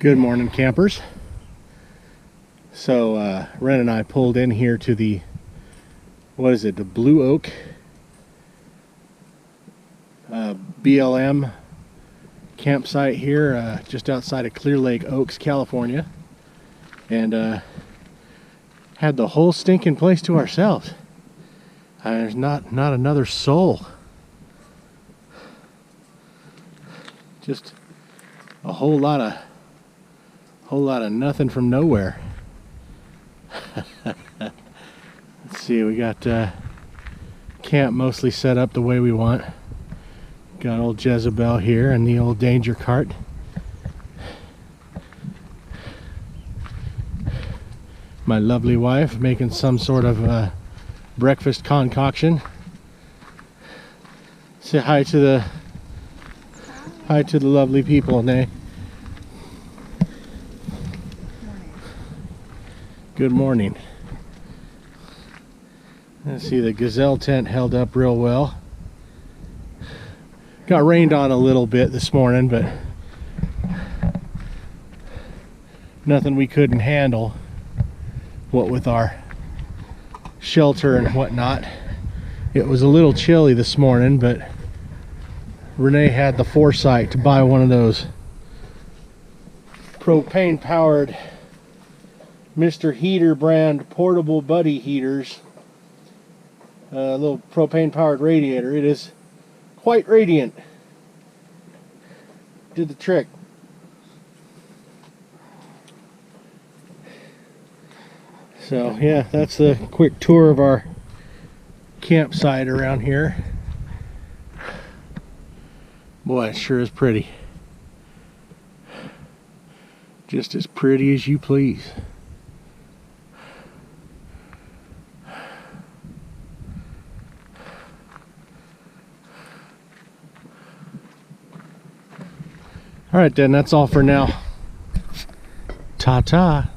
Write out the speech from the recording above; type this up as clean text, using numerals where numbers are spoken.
Good morning, campers. So Ren and I pulled in here to the, what is it, the Blue Oak BLM campsite here just outside of Clearlake Oaks, California, and had the whole stinking place to ourselves. There's not another soul. Just a whole lot of nothing from nowhere. Let's see, we got camp mostly set up the way we want. Got old Jezebel here and the old danger cart. My lovely wife making some sort of breakfast concoction. Say hi to the lovely people, Nay. Good morning. Let's see, the gazelle tent held up real well. Got rained on a little bit this morning, but nothing we couldn't handle, what with our shelter and whatnot. It was a little chilly this morning, but Renee had the foresight to buy one of those propane powered Mr. Heater brand portable buddy heaters. A little propane powered radiator. It is quite radiant. Did the trick. So yeah, that's the quick tour of our campsite around here. Boy, it sure is pretty. Just as pretty as you please. All right, then, that's all for now. Ta-ta.